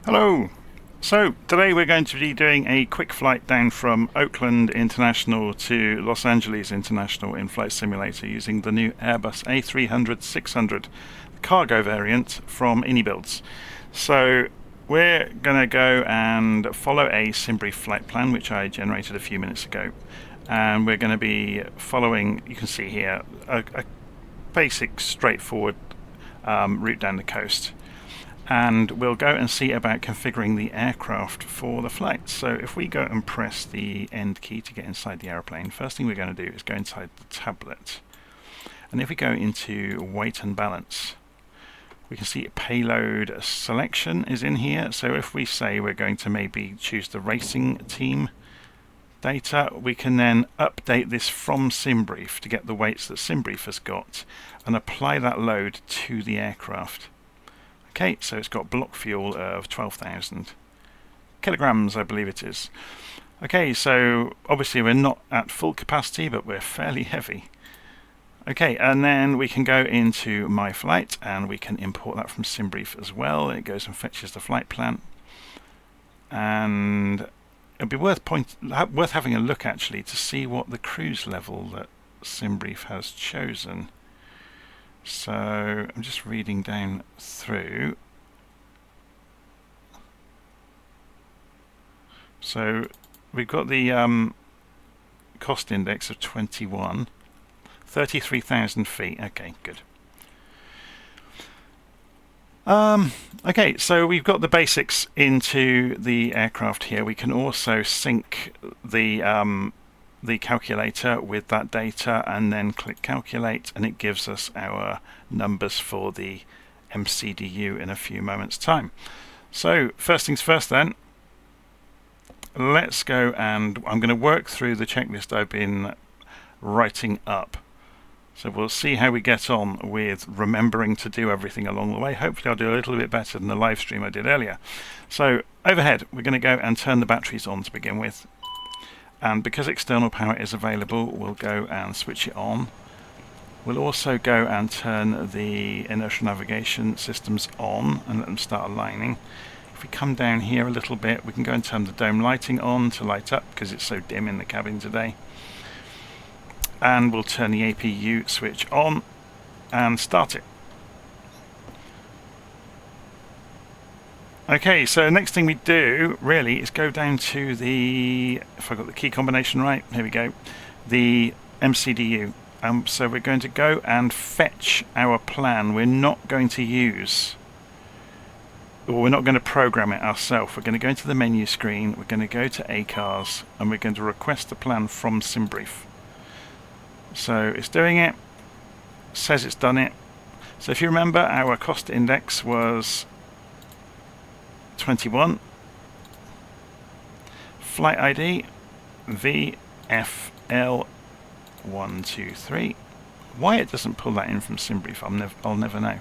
Hello! So today we're going to be doing a quick flight down from Oakland International to Los Angeles International in Flight Simulator using the new Airbus A300-600 cargo variant from Builds. So we're going to go and follow a SimBrief flight plan which I generated a few minutes ago, and we're going to be following, you can see here, a basic straightforward route down the coast. And we'll go and see about configuring the aircraft for the flight. So if we go and press the end key to get inside the aeroplane, first thing we're going to do is go inside the tablet. And if we go into weight and balance, we can see payload selection is in here. So if we say we're going to maybe choose the racing team data, we can then update this from SimBrief to get the weights that SimBrief has got and apply that load to the aircraft. Okay, so it's got block fuel of 12,000 kilograms, I believe it is. Okay, so obviously we're not at full capacity, but we're fairly heavy. Okay, and then we can go into My Flight, and we can import that from SimBrief as well. It goes and fetches the flight plan. And it'd be worth having a look, actually, to see what the cruise level that SimBrief has chosen. So I'm just reading down through. So we've got the cost index of 21, 33,000 feet. Okay, good. Okay, so we've got the basics into the aircraft here. We can also sync the calculator with that data and then click calculate, and it gives us our numbers for the MCDU in a few moments time. So first things first then, let's go, and I'm going to work through the checklist I've been writing up. So we'll see how we get on with remembering to do everything along the way. Hopefully I'll do a little bit better than the live stream I did earlier. So overhead, we're going to go and turn the batteries on to begin with. And because external power is available, we'll go and switch it on. We'll also go and turn the inertial navigation systems on and let them start aligning. If we come down here a little bit, we can go and turn the dome lighting on to light up because it's so dim in the cabin today. And we'll turn the APU switch on and start it. Okay, so next thing we do really is go down to the, if I got the key combination right, here we go, the MCDU. So we're going to go and fetch our plan. We're not going to use, or we're not going to program it ourselves. We're going to go into the menu screen, we're going to go to ACARS, and we're going to request the plan from SimBrief. So it's doing it, says it's done it. So if you remember, our cost index was 21. Flight ID VFL123. Why it doesn't pull that in from SimBrief, I'll never know.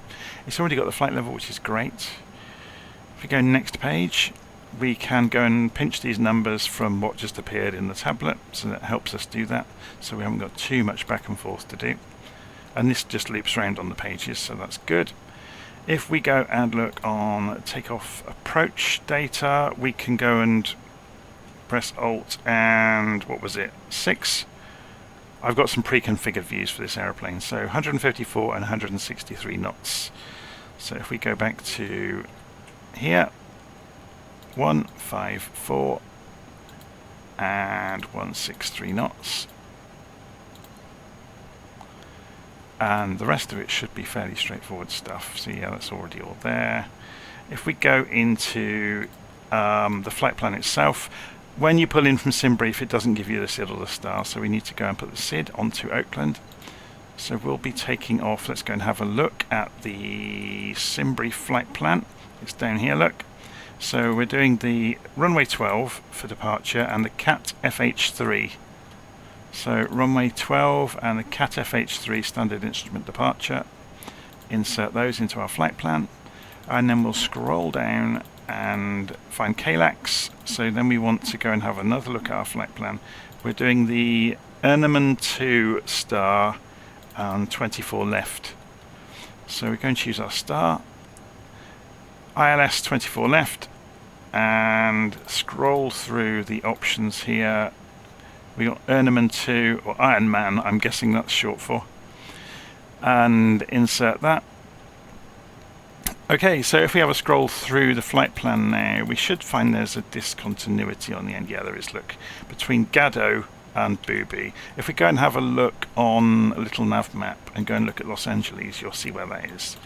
It's already got the flight level, which is great. If we go next page, we can go and pinch these numbers from what just appeared in the tablet, so that helps us do that, so we haven't got too much back and forth to do. And this just loops around on the pages, so that's good. If we go and look on takeoff approach data, we can go and press Alt and, what was it, 6. I've got some pre-configured views for this aeroplane, so 154 and 163 knots. So if we go back to here, 154 and 163 knots. And the rest of it should be fairly straightforward stuff. So yeah, that's already all there. If we go into the flight plan itself, when you pull in from SimBrief, it doesn't give you the SID or the star, so we need to go and put the SID onto Oakland. So we'll be taking off. Let's go and have a look at the SimBrief flight plan. It's down here, look. So we're doing the runway 12 for departure and the CAT FH3. So runway 12 and the CAT FH3 standard instrument departure. Insert those into our flight plan, and then we'll scroll down and find KLAX. So then we want to go and have another look at our flight plan. We're doing the Ernemann 2 star and 24 left. So we're going to choose our star, ILS 24 left, and scroll through the options here. We got Erneman 2, or Iron Man, I'm guessing that's short for, and insert that. Okay, so if we have a scroll through the flight plan now, we should find there's a discontinuity on the end. Yeah, there is, look, between Gado and Booby. If we go and have a look on LittleNavMap and go and look at Los Angeles, you'll see where that is.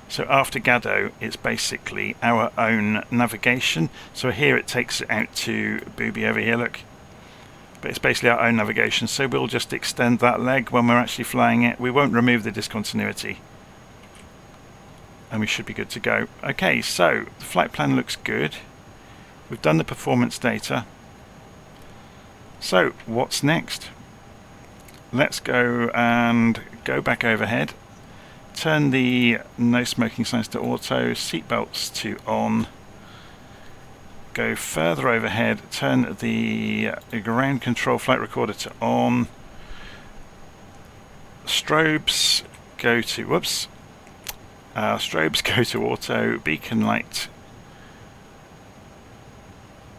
So after Gado, it's basically our own navigation. So here it takes it out to Booby over here, look. But it's basically our own navigation, so we'll just extend that leg when we're actually flying it. We won't remove the discontinuity. And we should be good to go. Okay, so the flight plan looks good. We've done the performance data. So what's next? Let's go and go back overhead. Turn the no smoking signs to auto, seatbelts to on. Go further overhead, turn the ground control flight recorder to on. Strobes go to, whoops. Strobes go to auto. Beacon light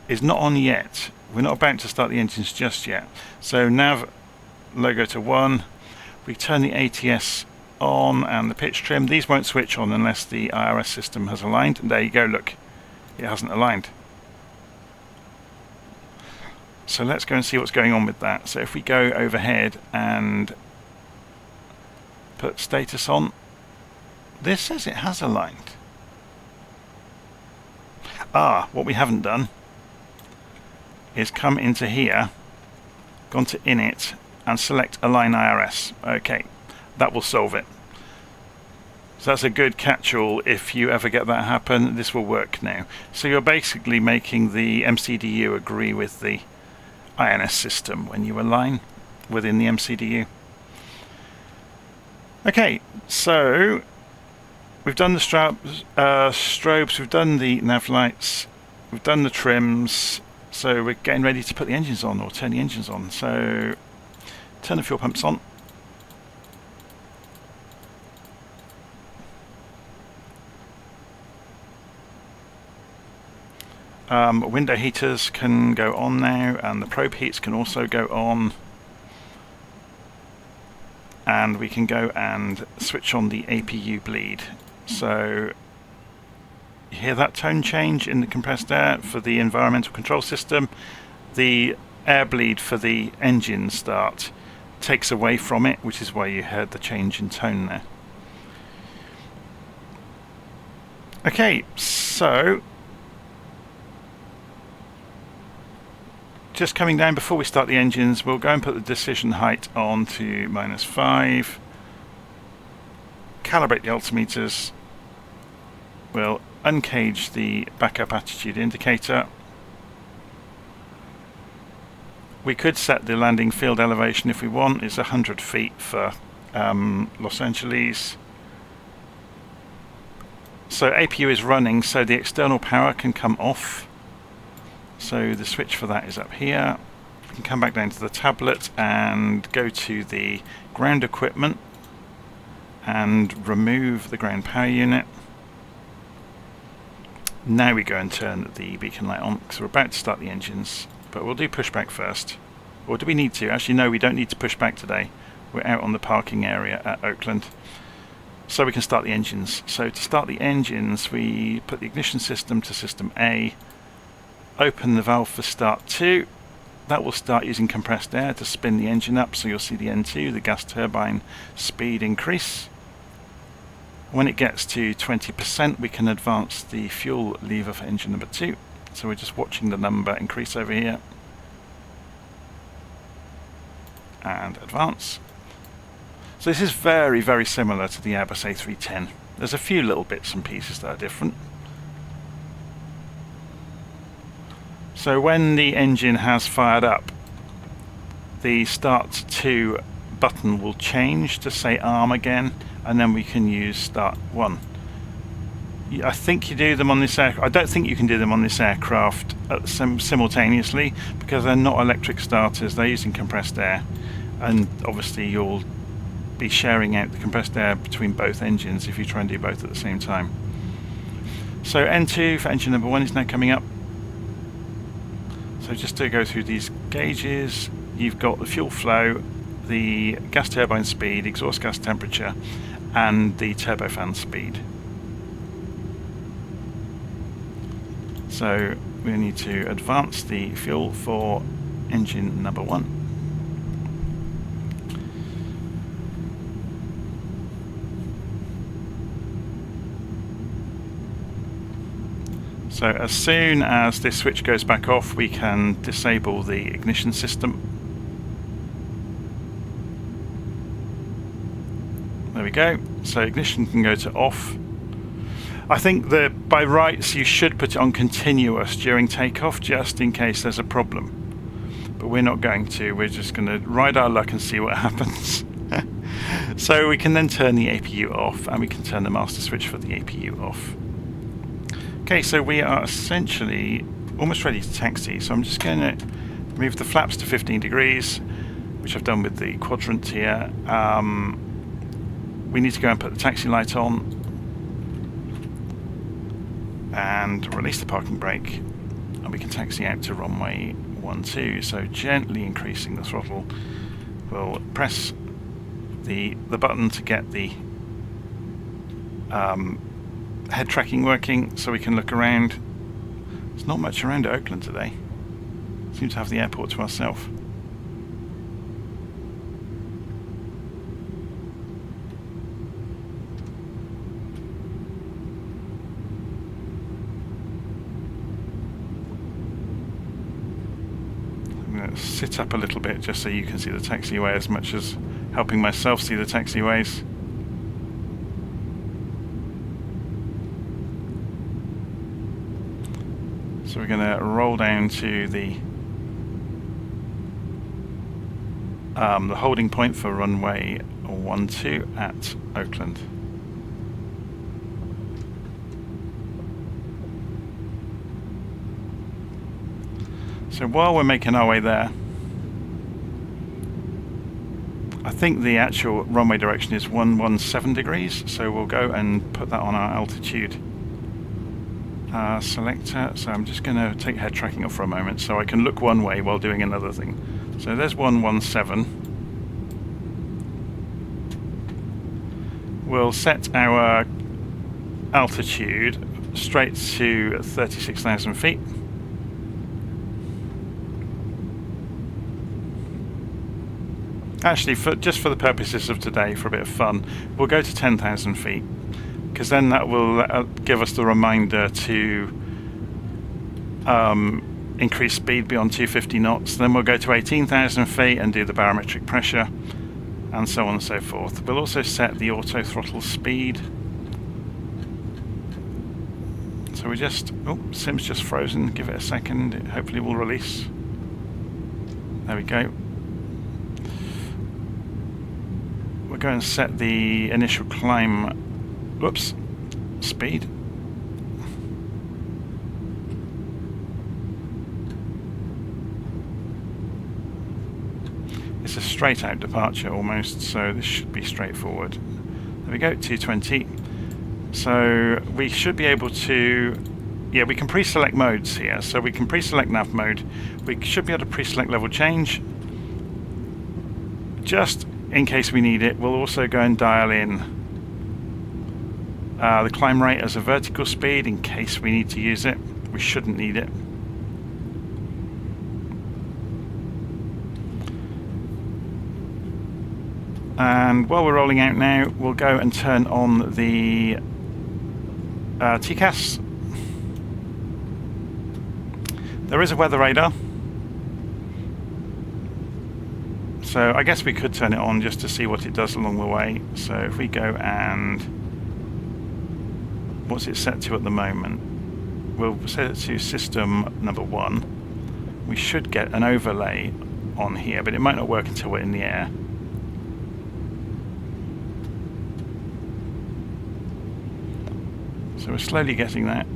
is not on yet. We're not about to start the engines just yet. So nav logo to 1. We turn the ATS on and the pitch trim. These won't switch on unless the IRS system has aligned. And there you go, look, it hasn't aligned. So let's go and see what's going on with that. So if we go overhead and put status on, this says it has aligned. What we haven't done is come into here, gone to init, and select align IRS. Okay, that will solve it. So that's a good catch-all. If you ever get that happen, this will work now. So you're basically making the MCDU agree with the INS system when you align within the MCDU. Okay, so we've done the strobes, we've done the nav lights, we've done the trims, so we're getting ready to put the engines on, or turn the engines on. So turn the fuel pumps on. Window heaters can go on now, and the probe heats can also go on. And we can go and switch on the APU bleed. So you hear that tone change in the compressed air for the environmental control system. The air bleed for the engine start takes away from it, which is why you heard the change in tone there. Okay, so just coming down before we start the engines, we'll go and put the decision height on to -5. Calibrate the altimeters. We'll uncage the backup attitude indicator. We could set the landing field elevation if we want. It's 100 feet for Los Angeles. So APU is running, so the external power can come off. So the switch for that is up here. We can come back down to the tablet and go to the ground equipment and remove the ground power unit. Now we go and turn the beacon light on, because we're about to start the engines, but we'll do pushback first. Or do we need to? Actually no, we don't need to push back today. We're out on the parking area at Oakland. So we can start the engines. So to start the engines, we put the ignition system to system A, open the valve for start 2. That will start using compressed air to spin the engine up, so you'll see the N2, the gas turbine speed increase. When it gets to 20%, we can advance the fuel lever for engine number 2. So we're just watching the number increase over here. And advance. So this is very, very similar to the Airbus A310. There's a few little bits and pieces that are different. So when the engine has fired up, the start 2 button will change to say arm again, and then we can use start 1. I think you do them on this aircraft. I don't think you can do them on this aircraft simultaneously, because they're not electric starters, they're using compressed air, and obviously you'll be sharing out the compressed air between both engines if you try and do both at the same time. So N2 for engine number 1 is now coming up. So just to go through these gauges, you've got the fuel flow, the gas turbine speed, exhaust gas temperature, and the turbofan speed. So we need to advance the fuel for engine number 1. So as soon as this switch goes back off, we can disable the ignition system. There we go. So ignition can go to off. I think that by rights you should put it on continuous during takeoff, just in case there's a problem. But we're not going to. We're just going to ride our luck and see what happens. So we can then turn the APU off, and we can turn the master switch for the APU off. Okay, so we are essentially almost ready to taxi. So I'm just going to move the flaps to 15 degrees, which I've done with the quadrant here. We need to go and put the taxi light on and release the parking brake, and we can taxi out to runway 12. So gently increasing the throttle. We'll press the button to get the head tracking working, so we can look around. There's not much around at Oakland today. Seem to have the airport to ourselves. I'm going to sit up a little bit just so you can see the taxiway as much as helping myself see the taxiways. So we're going to roll down to the holding point for runway 12 at Oakland. So while we're making our way there, I think the actual runway direction is 117 degrees, so we'll go and put that on our altitude selector. So I'm just going to take head tracking off for a moment so I can look one way while doing another thing. So there's 117. We'll set our altitude straight to 36,000 feet. Actually, just for the purposes of today, for a bit of fun, we'll go to 10,000 feet, because then that will give us the reminder to increase speed beyond 250 knots. Then we'll go to 18,000 feet and do the barometric pressure, and so on and so forth. We'll also set the auto throttle speed. So we just, oh, sim's just frozen. Give it a second. It hopefully will release. There we go. We're going to set the initial climb, whoops, speed. It's a straight out departure almost, so this should be straightforward. There we go, 220. So we should be able to, yeah, we can pre-select modes here. So we can pre-select nav mode. We should be able to pre-select level change. Just in case we need it, we'll also go and dial in the climb rate as a vertical speed in case we need to use it. We shouldn't need it. And while we're rolling out now, we'll go and turn on the TCAS. There is a weather radar, so I guess we could turn it on just to see what it does along the way. So if we go and, what's it set to at the moment? We'll set it to system number 1. We should get an overlay on here, but it might not work until we're in the air. So we're slowly getting that.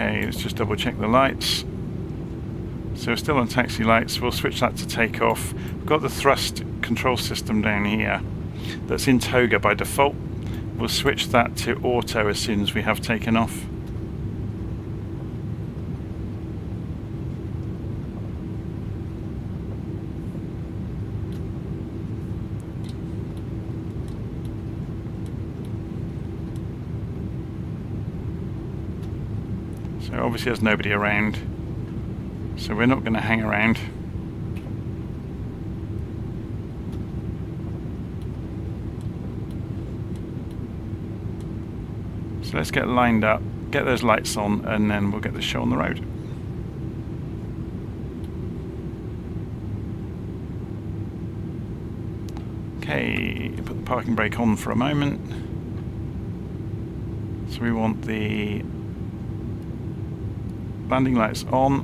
Okay, let's just double check the lights. So we're still on taxi lights. We'll switch that to takeoff. We've got the thrust control system down here that's in toga by default. We'll switch that to auto as soon as we have taken off. So obviously there's nobody around, so we're not going to hang around. So let's get lined up, get those lights on, and then we'll get the show on the road. Okay, put the parking brake on for a moment. So we want the landing lights on,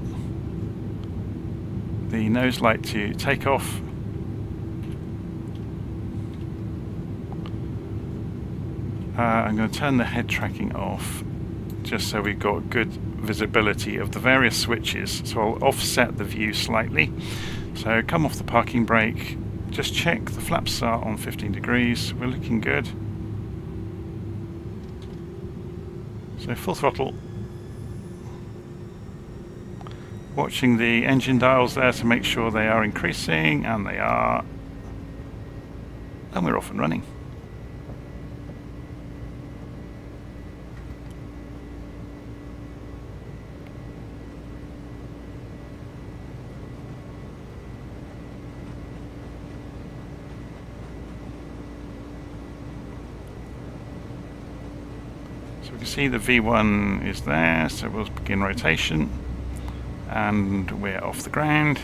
the nose light to take off, I'm going to turn the head tracking off just so we've got good visibility of the various switches. So I'll offset the view slightly. So come off the parking brake, just check the flaps are on 15 degrees, we're looking good. So full throttle. Watching the engine dials there to make sure they are increasing, and they are. And we're off and running. So we can see the V1 is there, so we'll begin rotation. And we're off the ground.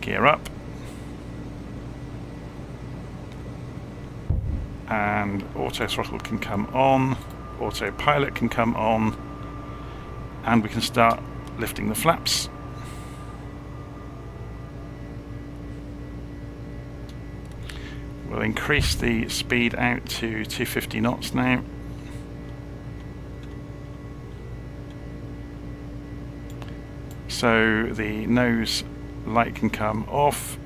Gear up. And auto throttle can come on, autopilot can come on, and we can start lifting the flaps. We'll increase the speed out to 250 knots now. So the nose light can come off.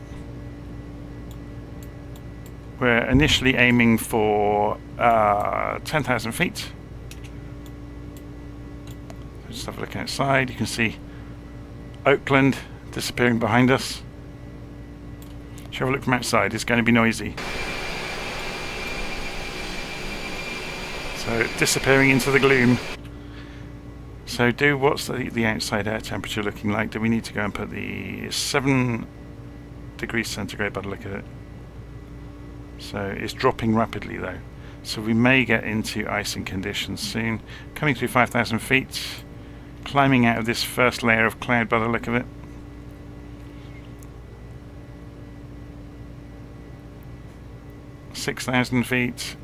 We're initially aiming for 10,000 feet. Just have a look outside. You can see Oakland disappearing behind us. Should have a look from outside. It's going to be noisy. So disappearing into the gloom. So what's the outside air temperature looking like? Do we need to go and put the 7 degrees centigrade by the look of it? So it's dropping rapidly though. So we may get into icing conditions soon. Coming through 5,000 feet, climbing out of this first layer of cloud by the look of it. - 6,000 feet.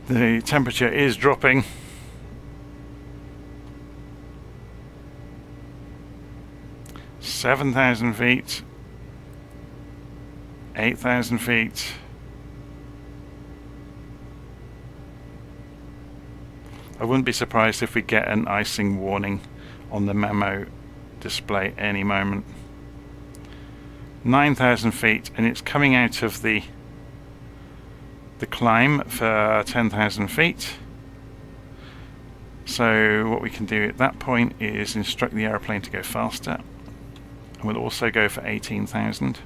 The temperature is dropping. - 7,000 feet. 8,000 feet. I wouldn't be surprised if we get an icing warning on the memo display any moment. 9,000 feet, and it's coming out of the climb for 10,000 feet. So what we can do at that point is instruct the aeroplane to go faster, and we'll also go for 18,000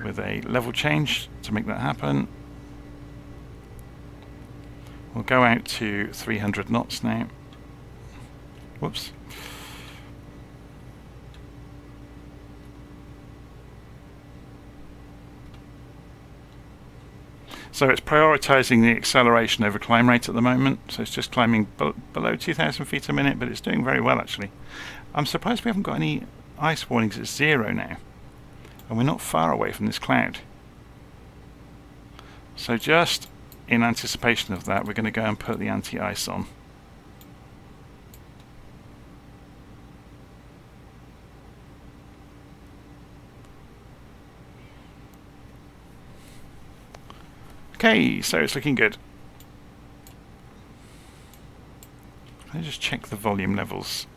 with a level change to make that happen. We'll go out to 300 knots now. Whoops. So it's prioritizing the acceleration over climb rate at the moment. So it's just climbing below 2,000 feet a minute, but it's doing very well actually. I'm surprised we haven't got any ice warnings at 0 now. And we're not far away from this cloud. So just in anticipation of that, we're going to go and put the anti-ice on. Okay, so it's looking good. Can I just check the volume levels?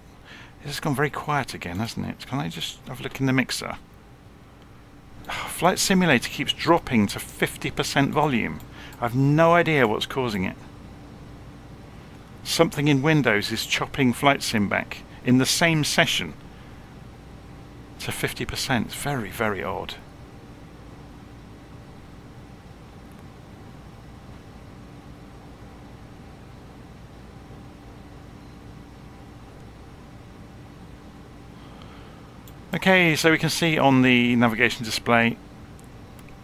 This has gone very quiet again, hasn't it? Can I just have a look in the mixer? Flight Simulator keeps dropping to 50% volume. I've no idea what's causing it. Something in Windows is chopping Flight Sim back in the same session to 50%. Very, very odd. Okay, so we can see on the navigation display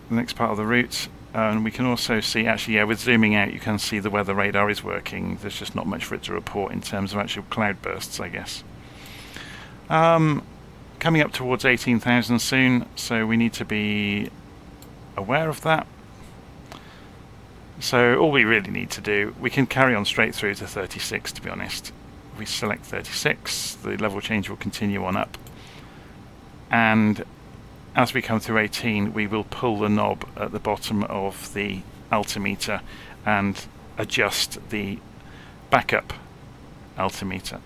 the next part of the route, and we can also see, actually, yeah, with zooming out you can see the weather radar is working. There's just not much for it to report in terms of actual cloud bursts, I guess. Coming up towards 18,000 soon, so we need to be aware of that. So all we really need to do, we can carry on straight through to 36, to be honest. If we select 36, the level change will continue on up. And as we come through 18, we will pull the knob at the bottom of the altimeter and adjust the backup altimeter.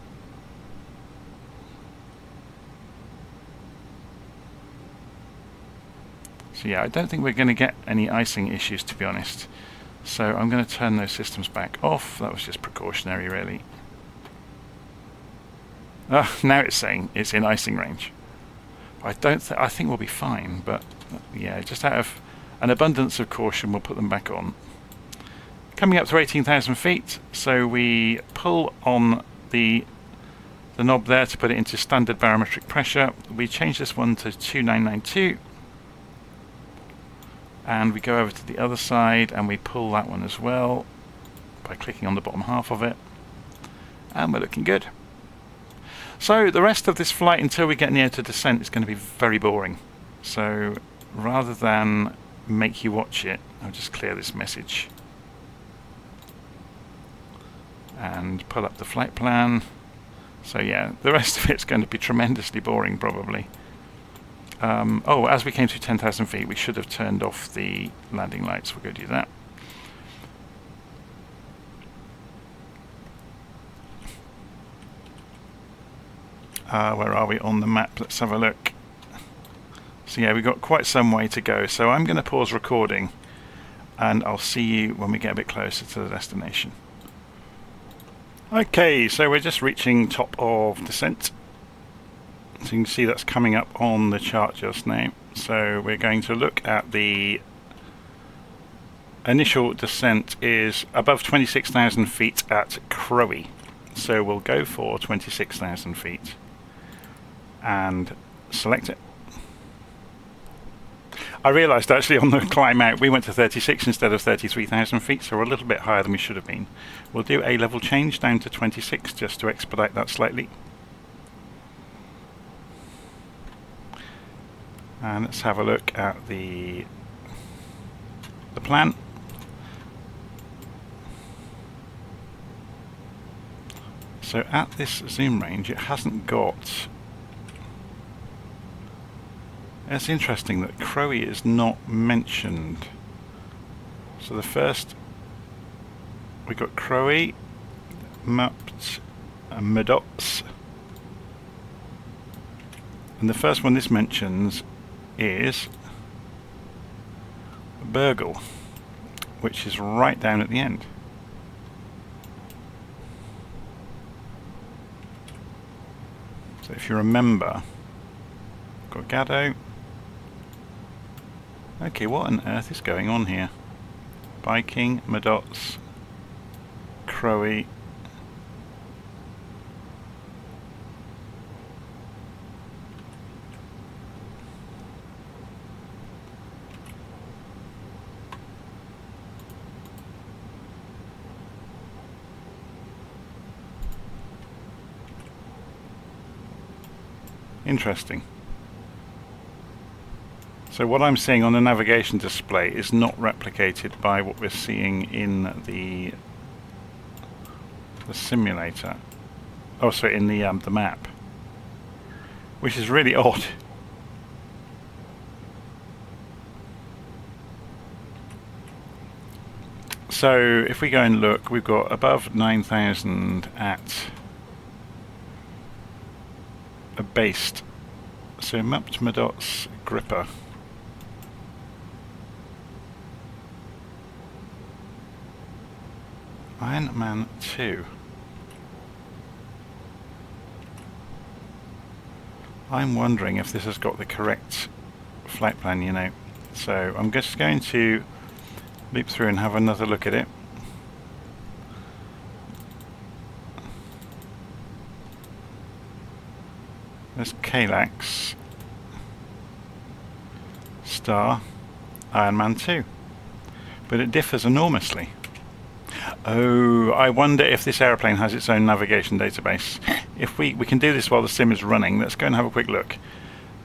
So yeah, I don't think we're going to get any icing issues, to be honest. So I'm going to turn those systems back off. That was just precautionary, really. Now it's saying it's in icing range. I think we'll be fine, but yeah, just out of an abundance of caution, we'll put them back on. Coming up to 18,000 feet, so we pull on the knob there to put it into standard barometric pressure. We change this one to 2992, and we go over to the other side and we pull that one as well by clicking on the bottom half of it, and we're looking good. So the rest of this flight until we get near to descent is going to be very boring. So rather than make you watch it, I'll just clear this message and pull up the flight plan. So yeah, the rest of it's going to be tremendously boring probably. Oh, as we came to 10,000 feet, we should have turned off the landing lights. We'll go do that. Where are we on the map? Let's have a look. So yeah, we've got quite some way to go. So I'm going to pause recording and I'll see you when we get a bit closer to the destination. Okay, so we're just reaching top of descent. So you can see that's coming up on the chart just now. So we're going to look at the initial descent is above 26,000 feet at Crowey. So we'll go for 26,000 feet and select it. I realised actually on the climb out we went to 36 instead of 33,000 feet, so we're a little bit higher than we should have been. We'll do a level change down to 26 just to expedite that slightly. And let's have a look at the plan. So at this zoom range it hasn't got... It's interesting that Crowey is not mentioned. So the first... we got Crowey, mapped, and Medots. And the first one this mentions is Burgle, which is right down at the end. So if you remember, got Gaddo. Okay, what on earth is going on here? Biking, Medots, Crowey. Interesting. So what I'm seeing on the navigation display is not replicated by what we're seeing in the simulator. Oh, sorry, in the map, which is really odd. So if we go and look, we've got above 9,000 at a based. So mapped Madot's gripper. Iron Man 2. I'm wondering if this has got the correct flight plan, you know. So I'm just going to loop through and have another look at it. There's Kalax, Star, Iron Man 2. But it differs enormously. Oh, I wonder if this aeroplane has its own navigation database. If we can do this while the sim is running, let's go and have a quick look.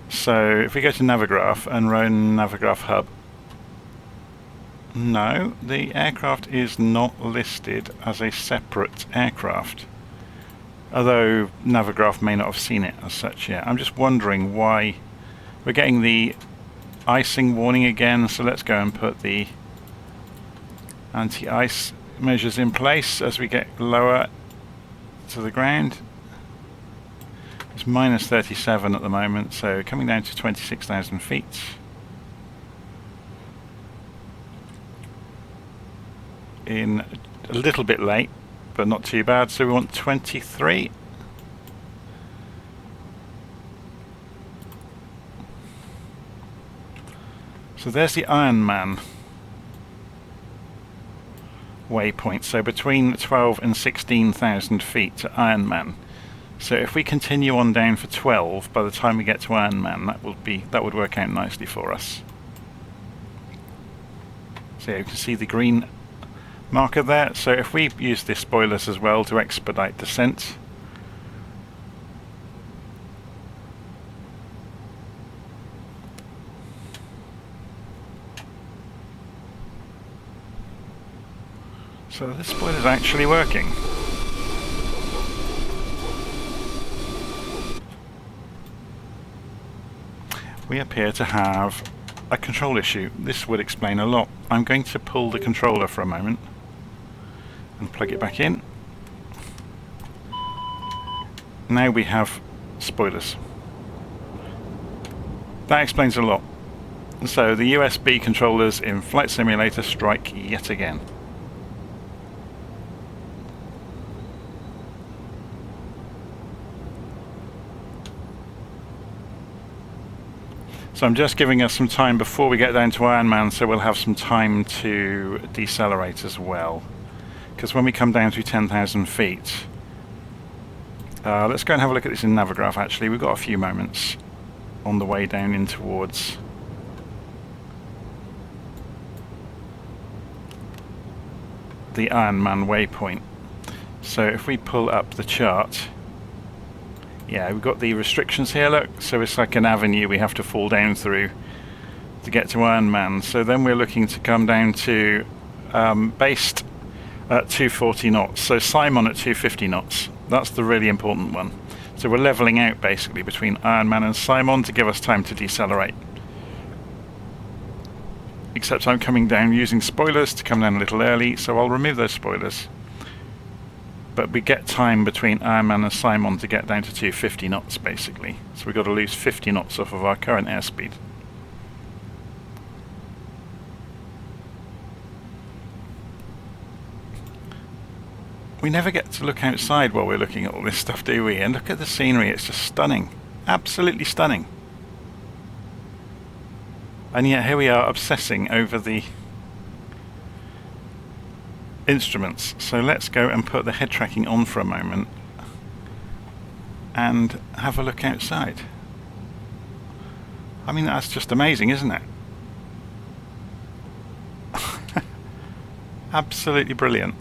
So if we go to Navigraph and run Navigraph Hub, no, the aircraft is not listed as a separate aircraft. Although Navigraph may not have seen it as such yet. I'm just wondering why we're getting the icing warning again, so let's go and put the anti-ice measures in place as we get lower to the ground. It's minus 37 at the moment, so coming down to 26,000 feet. In a little bit late, but not too bad, so we want 23. So there's the Iron Man waypoint, so between 12 and 16,000 feet to Iron Man. So if we continue on down for 12, by the time we get to Iron Man, that would work out nicely for us. So you can see the green marker there. So if we use the spoilers as well to expedite descent, so this spoiler is actually working. We appear to have a control issue. This would explain a lot. I'm going to pull the controller for a moment and plug it back in. Now we have spoilers. That explains a lot. So the USB controllers in Flight Simulator strike yet again. So I'm just giving us some time before we get down to Iron Man, so we'll have some time to decelerate as well. Because when we come down to 10,000 feet, let's go and have a look at this in Navigraph actually. We've got a few moments on the way down in towards the Iron Man waypoint. So if we pull up the chart, yeah, we've got the restrictions here, look, so it's like an avenue we have to fall down through to get to Iron Man. So then we're looking to come down to based at 240 knots, so Simon at 250 knots. That's the really important one. So we're leveling out basically between Iron Man and Simon to give us time to decelerate. Except I'm coming down using spoilers to come down a little early, so I'll remove those spoilers. But we get time between Iron Man and Simon to get down to 250 knots basically. So we've got to lose 50 knots off of our current airspeed. We never get to look outside while we're looking at all this stuff, do we? And look at the scenery, it's just stunning. Absolutely stunning. And yet here we are obsessing over the instruments. So let's go and put the head tracking on for a moment and have a look outside. I mean, that's just amazing, isn't it? Absolutely brilliant.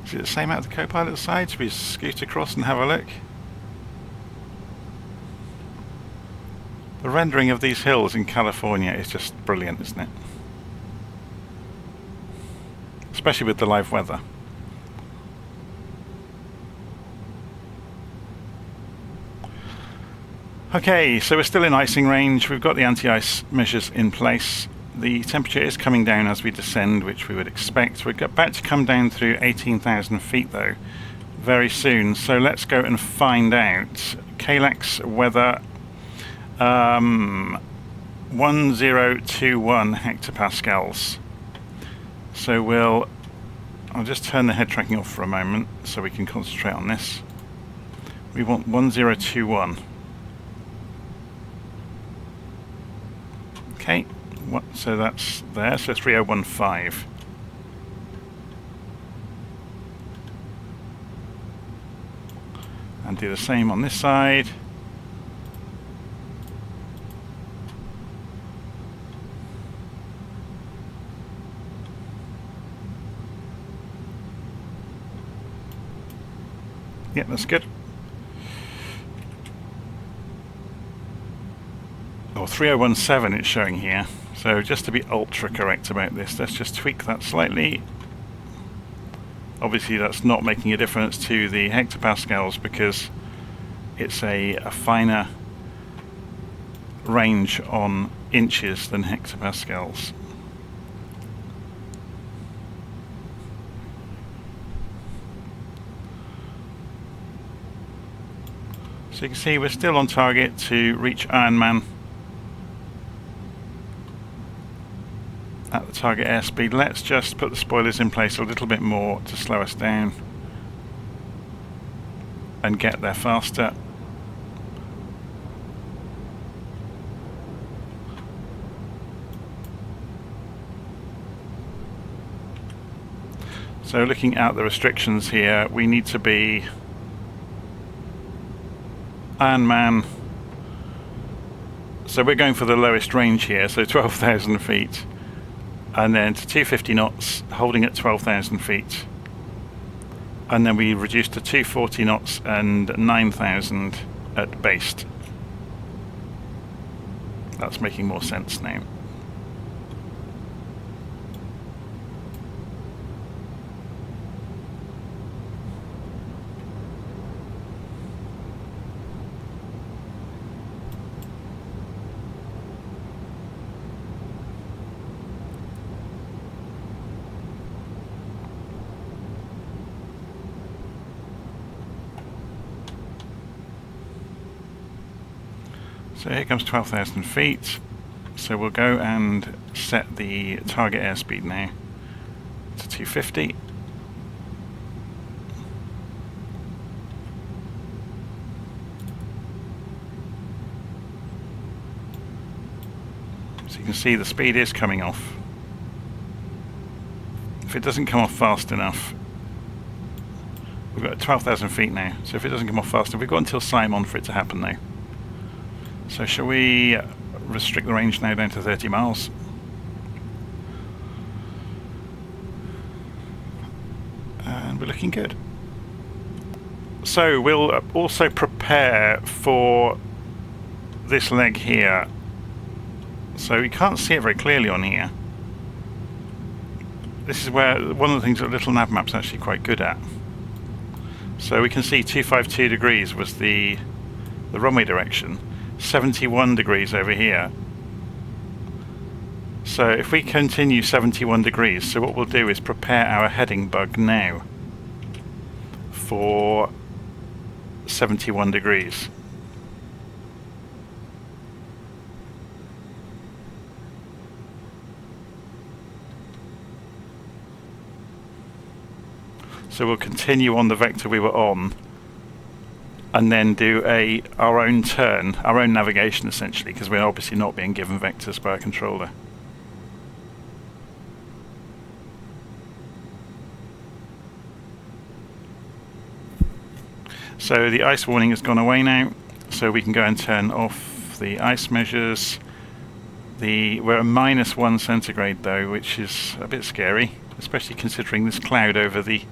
Is it the same out the co-pilot side? Should we scoot across and have a look? The rendering of these hills in California is just brilliant, isn't it? Especially with the live weather. Okay, so we're still in icing range. We've got the anti-ice measures in place. the temperature is coming down as we descend, which we would expect. We're about to come down through 18,000 feet though, very soon. So let's go and find out. Kalex weather, 1021 hectopascals. So I'll just turn the head tracking off for a moment so we can concentrate on this. We want 1021. Okay, so that's there, so 3015. And do the same on this side. Yeah, that's good. Or 3017 it's showing here. So just to be ultra correct about this, let's just tweak that slightly. Obviously that's not making a difference to the hectopascals because it's a finer range on inches than hectopascals. So you can see we're still on target to reach Ironman at the target airspeed. Let's just put the spoilers in place a little bit more to slow us down and get there faster. So looking at the restrictions here, we need to be Ironman. So we're going for the lowest range here, so 12,000 feet. And then to 250 knots, holding at 12,000 feet. And then we reduce to 240 knots and 9,000 at base. That's making more sense now. So here comes 12,000 feet. So we'll go and set the target airspeed now to 250. So you can see the speed is coming off. If it doesn't come off fast enough, we've got 12,000 feet now. So if it doesn't come off fast enough, we've got until Simon for it to happen now. So shall we restrict the range now down to 30 miles? And we're looking good. So we'll also prepare for this leg here. So you can't see it very clearly on here. This is where one of the things that LittleNavMap's actually quite good at. So we can see 252 degrees was the runway direction. 71 degrees over here. So if we continue 71 degrees, so what we'll do is prepare our heading bug now for 71 degrees. So we'll continue on the vector we were on and then do our own turn, our own navigation essentially, because we're obviously not being given vectors by our controller. So the ice warning has gone away now, so we can go and turn off the ice measures. We're at -1 centigrade though, which is a bit scary, especially considering this cloud over the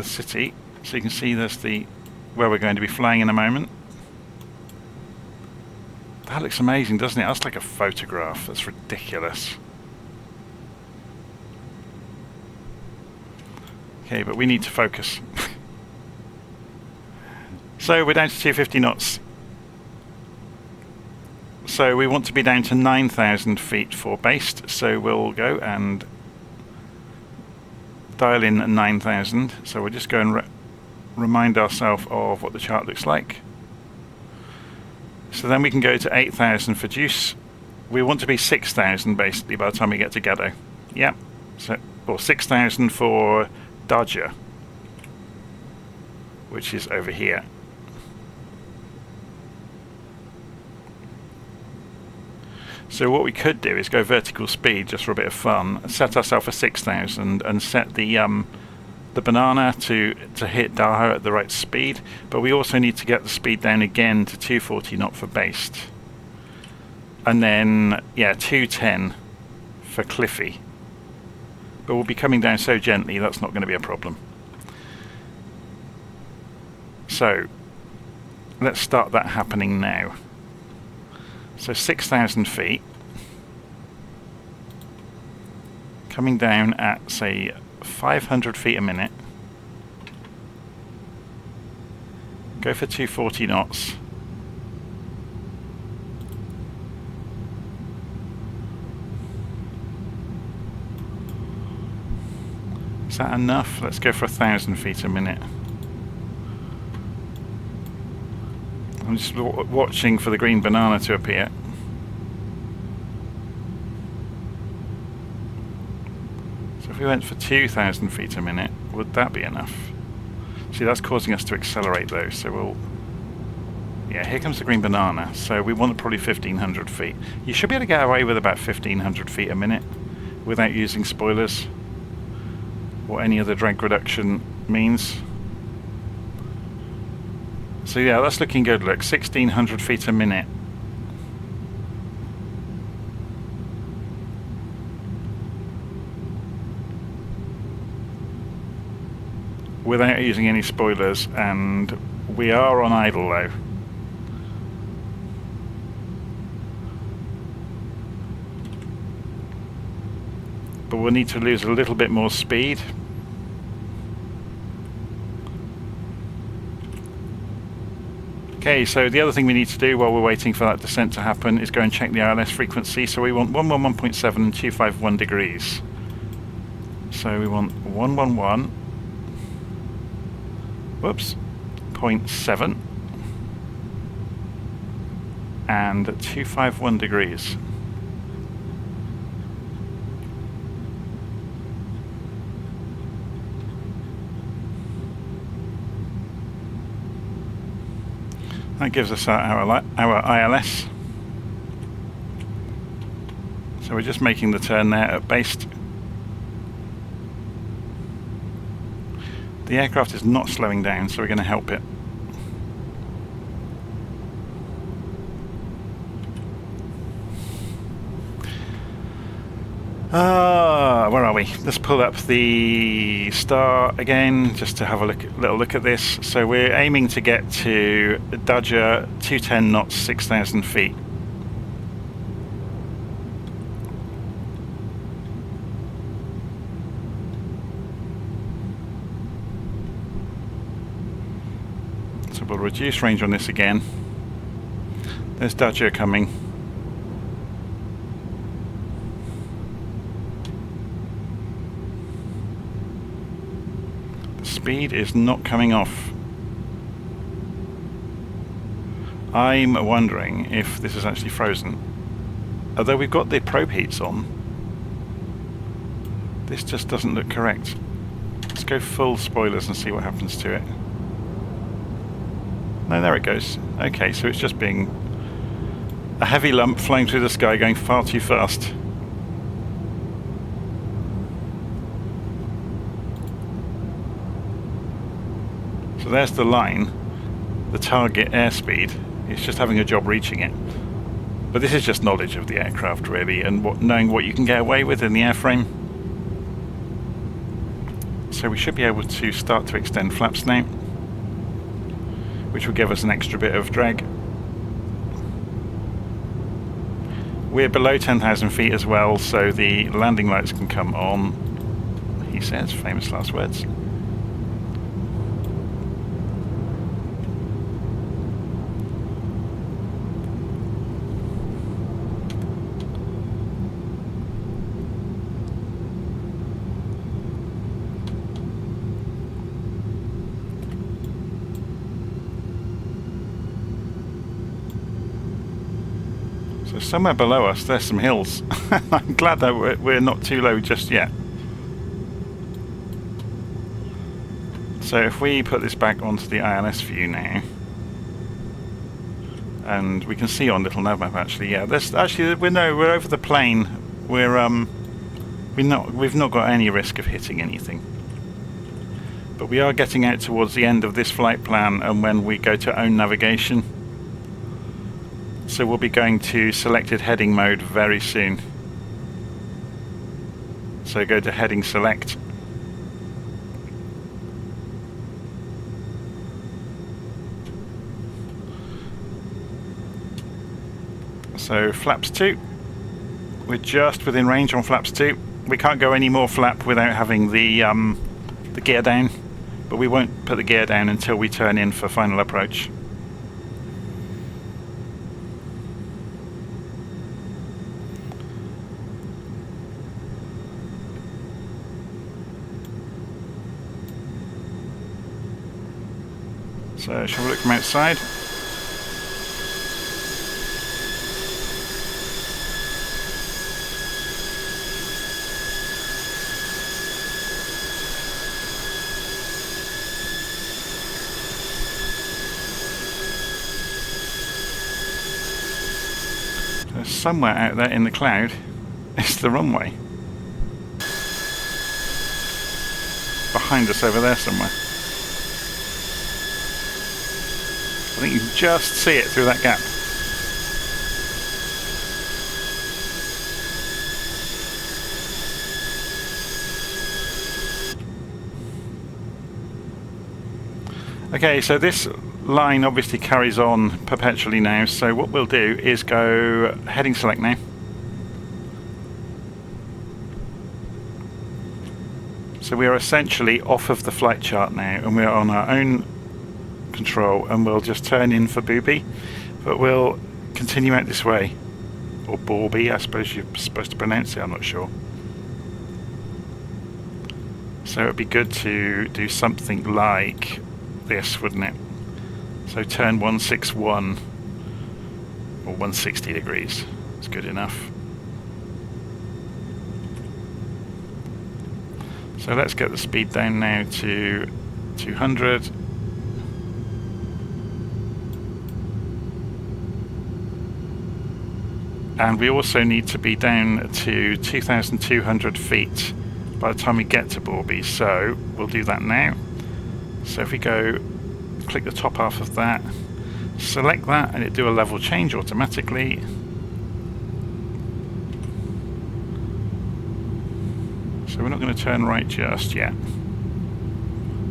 city. So you can see there's where we're going to be flying in a moment. That looks amazing, doesn't it? That's like a photograph. That's ridiculous. Okay, but we need to focus. So we're down to 250 knots. So we want to be down to 9,000 feet for based, so we'll go and dial in 9,000. So we'll just go and remind ourselves of what the chart looks like. So then we can go to 8,000 for juice. We want to be 6,000 basically by the time we get to Ghetto. Yeah, so, or 6,000 for Dodger, which is over here. So what we could do is go vertical speed just for a bit of fun, set ourselves for 6,000 and set the banana to hit Daha at the right speed, but we also need to get the speed down again to 240 knot for based. And then, yeah, 210 for Cliffy. But we'll be coming down so gently, that's not going to be a problem. So, let's start that happening now. So 6,000 feet, coming down at, say, 500 feet a minute. Go for 240 knots. Is that enough? Let's go for 1,000 feet a minute. I'm just watching for the green banana to appear. So if we went for 2,000 feet a minute, would that be enough? See, that's causing us to accelerate though, so we'll... Yeah, here comes the green banana, so we want probably 1,500 feet. You should be able to get away with about 1,500 feet a minute without using spoilers or any other drag reduction means. So yeah, that's looking good. Look, 1,600 feet a minute. Without using any spoilers, and we are on idle though. But we'll need to lose a little bit more speed. Okay, so the other thing we need to do while we're waiting for that descent to happen is go and check the ILS frequency. So we want 111.7 and 251 degrees. So we want 111, whoops, 0.7 and 251 degrees. That gives us our ILS. So we're just making the turn there at based. The aircraft is not slowing down, so we're going to help it. Where are we? Let's pull up the star again, just to have a little look at this. So we're aiming to get to Dodger 210 knots, 6,000 feet. So we'll reduce range on this again. There's Dodger coming. Speed is not coming off. I'm wondering if this is actually frozen. Although we've got the probe heats on, this just doesn't look correct. Let's go full spoilers and see what happens to it. No, there it goes. Okay, so it's just being a heavy lump flying through the sky going far too fast. So there's the line, the target airspeed. It's just having a job reaching it. But this is just knowledge of the aircraft really, and knowing what you can get away with in the airframe. So we should be able to start to extend flaps now, which will give us an extra bit of drag. We're below 10,000 feet as well, so the landing lights can come on, he says, famous last words. somewhere below us there's some hills. I'm glad that we're not too low just yet. So if we put this back onto the ILS view now, and we can see on LittleNavMap actually, yeah, there's actually we're over the plane. We've not got any risk of hitting anything. But we are getting out towards the end of this flight plan, and when we go to own navigation. So we'll be going to selected heading mode very soon. So go to heading select. So flaps 2. We're just within range on flaps 2. We can't go any more flap without having the gear down, but we won't put the gear down until we turn in for final approach. So shall we look from outside? Somewhere out there in the cloud is the runway. Behind us over there somewhere. I think you can just see it through that gap. Okay, so this line obviously carries on perpetually now, so what we'll do is go heading select now. So we are essentially off of the flight chart now, and we're on our own control, and we'll just turn in for Booby, but we'll continue out this way, or Borby, I suppose you're supposed to pronounce it, I'm not sure. So it'd be good to do something like this, wouldn't it? So turn 161 or 160 degrees. It's good enough. So let's get the speed down now to 200. And we also need to be down to 2,200 feet by the time we get to Borby. So we'll do that now. So if we go, click the top half of that, select that, and it do a level change automatically. So we're not going to turn right just yet.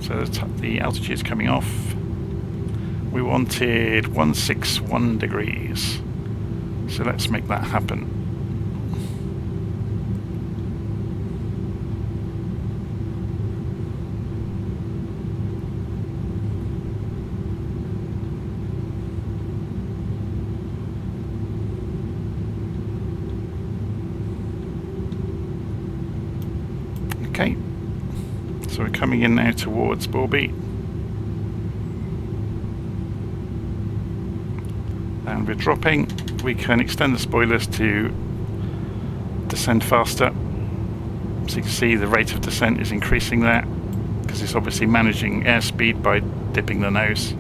So the altitude is coming off. We wanted 161 degrees. So let's make that happen. Okay, so we're coming in now towards Borby, and we're dropping. We can extend the spoilers to descend faster, so you can see the rate of descent is increasing there because it's obviously managing airspeed by dipping the nose.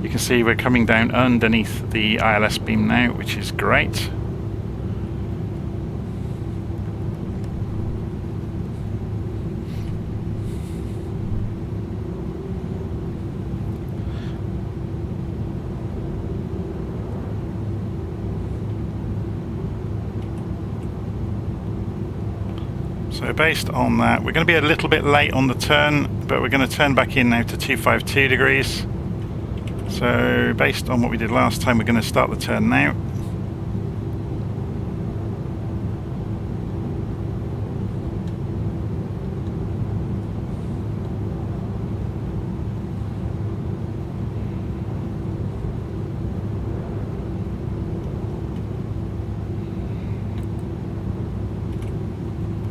You can see we're coming down underneath the ILS beam now, which is great. So based on that, we're going to be a little bit late on the turn, but we're going to turn back in now to 252 degrees. So based on what we did last time, we're going to start the turn now.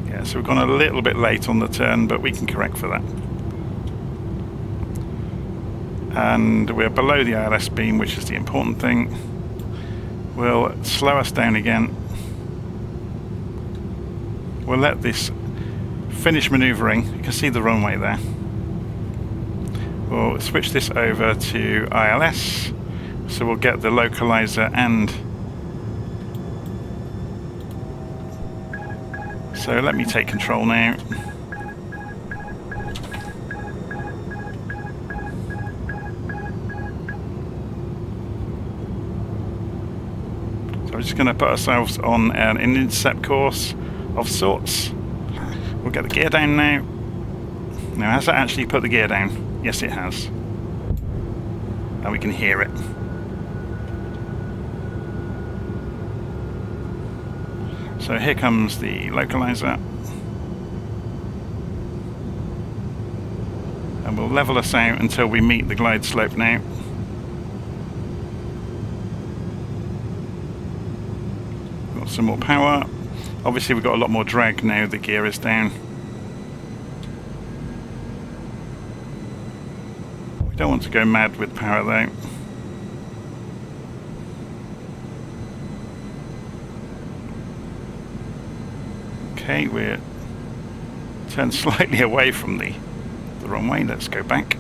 Yeah, so we've gone a little bit late on the turn, but we can correct for that. and we're below the ILS beam, which is the important thing. We'll slow us down again. We'll let this finish manoeuvring. You can see the runway there. We'll switch this over to ILS, so we'll get the localizer and... So let me take control now. So we're just going to put ourselves on an intercept course of sorts. We'll get the gear down now. Now, has it actually put the gear down? Yes, it has. And we can hear it. So here comes the localizer. And we'll level us out until we meet the glide slope now. Got some more power. Obviously we've got a lot more drag now the gear is down. We don't want to go mad with power though. Okay, we're turned slightly away from the runway. Let's go back.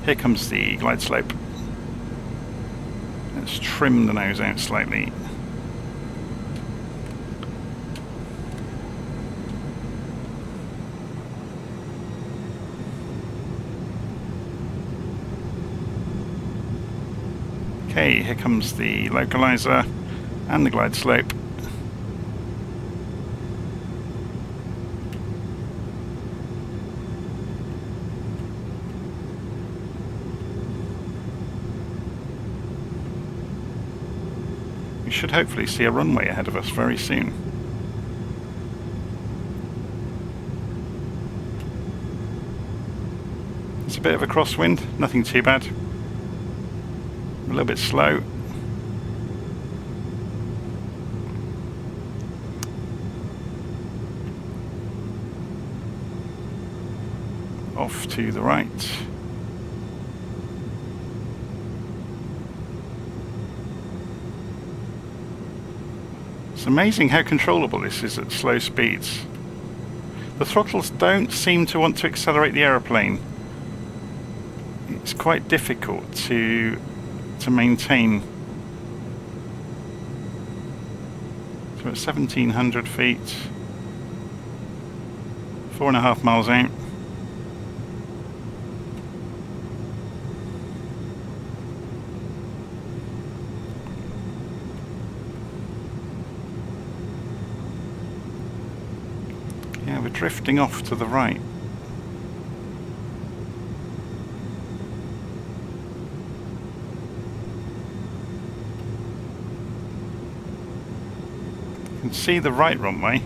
Here comes the glide slope. Let's trim the nose out slightly. Okay, here comes the localizer and the glide slope. We should hopefully see a runway ahead of us very soon. It's a bit of a crosswind, nothing too bad. A little bit slow. Off to the right. It's amazing how controllable this is at slow speeds. The throttles don't seem to want to accelerate the aeroplane. It's quite difficult to maintain. So at 1700 feet, 4.5 miles out. Yeah, we're drifting off to the right. You can see the right runway.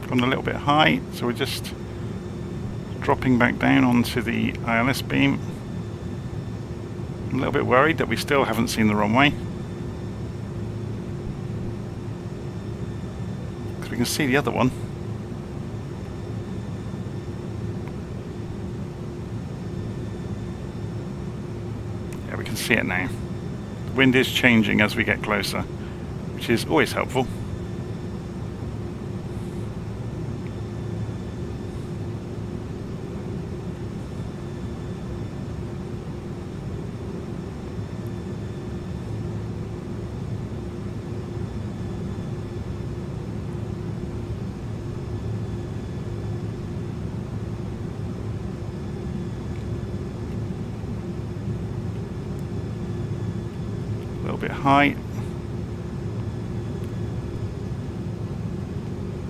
Gone a little bit high, so we're just dropping back down onto the ILS beam. I'm a little bit worried that we still haven't seen the runway, because we can see the other one. We can see it now. The wind is changing as we get closer, which is always helpful. A little bit high.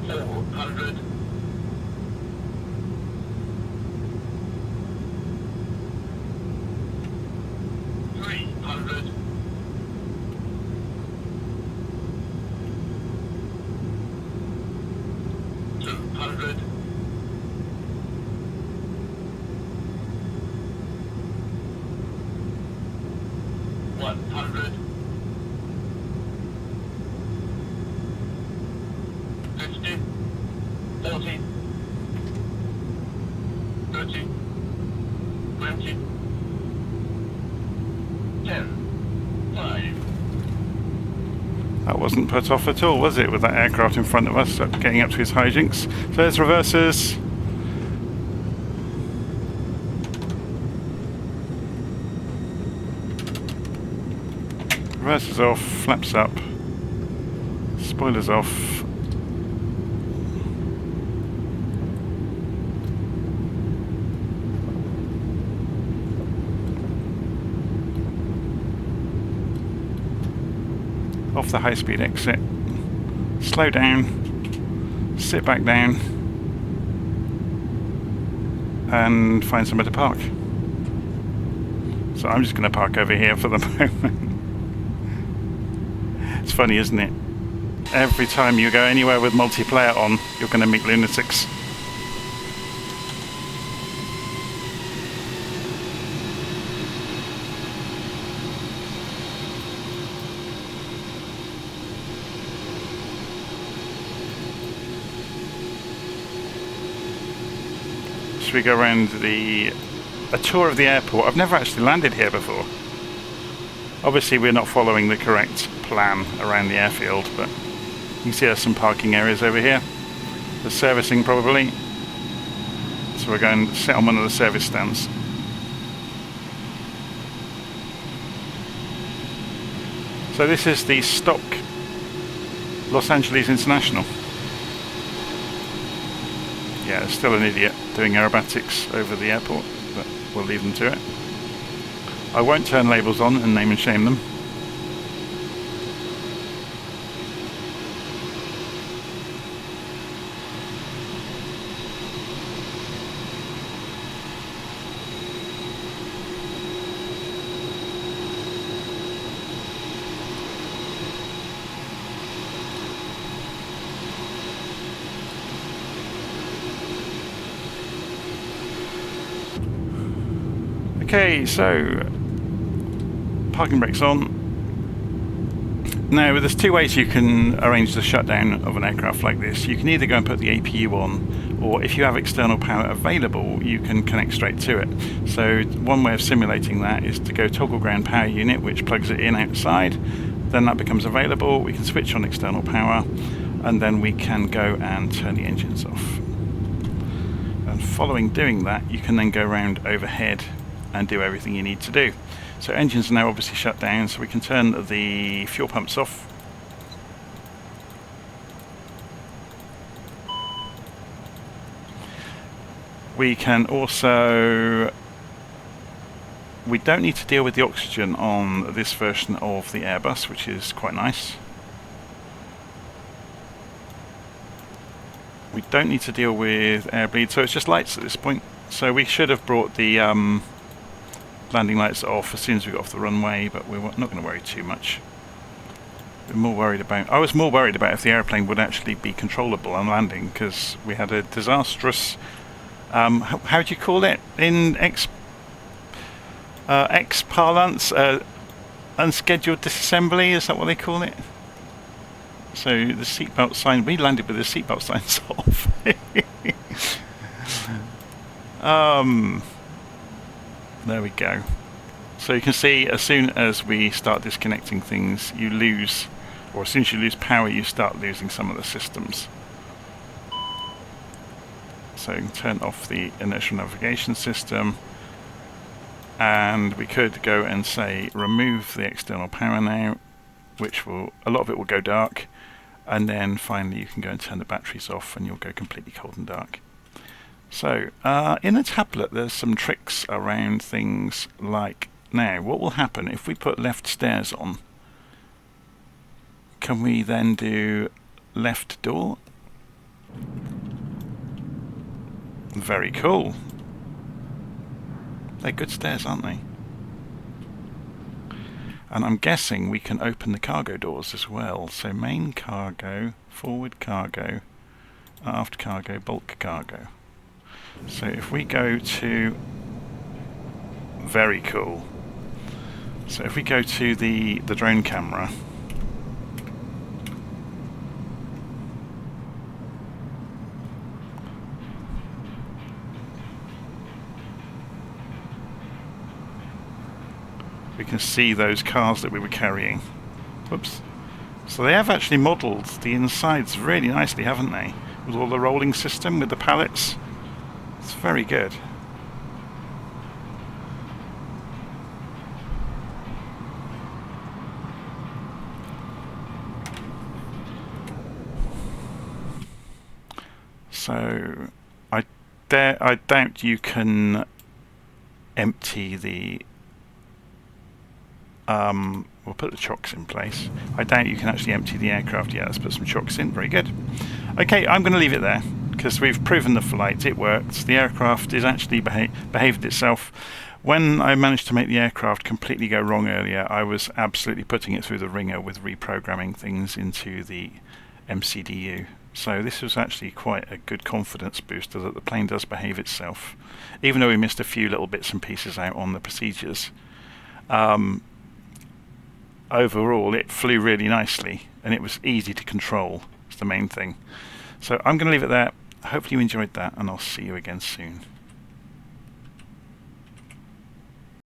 400. 300. 200. 100. 50. 40, 30, 20, 10, 5. That wasn't put off at all, was it, with that aircraft in front of us getting up to his hijinks? So there's reversers. Reversers off, flaps up, spoilers off. Off the high-speed exit, slow down, sit back down, and find somewhere to park. So I'm just going to park over here for the moment. It's funny, isn't it? Every time you go anywhere with multiplayer on, you're going to meet lunatics. Should we go around a tour of the airport? I've never actually landed here before. Obviously we're not following the correct plan around the airfield, but you can see there's some parking areas over here. There's servicing probably. So we're going to sit on one of the service stands. So this is the stock Los Angeles International. Yeah, there's still an idiot doing aerobatics over the airport, but we'll leave them to it. I won't turn labels on and name and shame them. Okay, so parking brakes on. Now there's two ways you can arrange the shutdown of an aircraft like this. You can either go and put the APU on, or if you have external power available, you can connect straight to it. So one way of simulating that is to go toggle ground power unit, which plugs it in outside. Then that becomes available. We can switch on external power, and then we can go and turn the engines off. And following doing that, you can then go around overhead and do everything you need to do. So engines are now obviously shut down, so we can turn the fuel pumps off. We can also... we don't need to deal with the oxygen on this version of the Airbus, which is quite nice. We don't need to deal with air bleed, so it's just lights at this point. So we should have brought the landing lights off as soon as we got off the runway, but we're not going to worry too much. I was more worried about if the airplane would actually be controllable on landing, because we had a disastrous, how do you call it in X parlance, unscheduled disassembly, is that what they call it? So the seatbelt sign, we landed with the seatbelt signs off. There we go. So you can see as soon as we start disconnecting things, you lose, or as soon as you lose power, you start losing some of the systems. So you can turn off the inertial navigation system, and we could go and say remove the external power now, which will, a lot of it will go dark, and then finally you can go and turn the batteries off and you'll go completely cold and dark. So, in the tablet there's some tricks around things like, now what will happen if we put left stairs on? Can we then do left door? Very cool. They're good stairs, aren't they? And I'm guessing we can open the cargo doors as well. So main cargo, forward cargo, aft cargo, bulk cargo. So if we go to, very cool. So if we go to the drone camera, we can see those cars that we were carrying. Whoops. So they have actually modelled the insides really nicely, haven't they? With all the rolling system, with the pallets. It's very good. So I doubt you can empty the we'll put the chocks in place. I doubt you can actually empty the aircraft yet. Let's put some chocks in. Very good. Okay, I'm going to leave it there because we've proven the flight. It works. The aircraft is actually behaved itself. When I managed to make the aircraft completely go wrong earlier, I was absolutely putting it through the ringer with reprogramming things into the MCDU. So this was actually quite a good confidence booster that the plane does behave itself. Even though we missed a few little bits and pieces out on the procedures. Overall, it flew really nicely and it was easy to control. It's the main thing. So I'm going to leave it there. Hopefully you enjoyed that, and I'll see you again soon.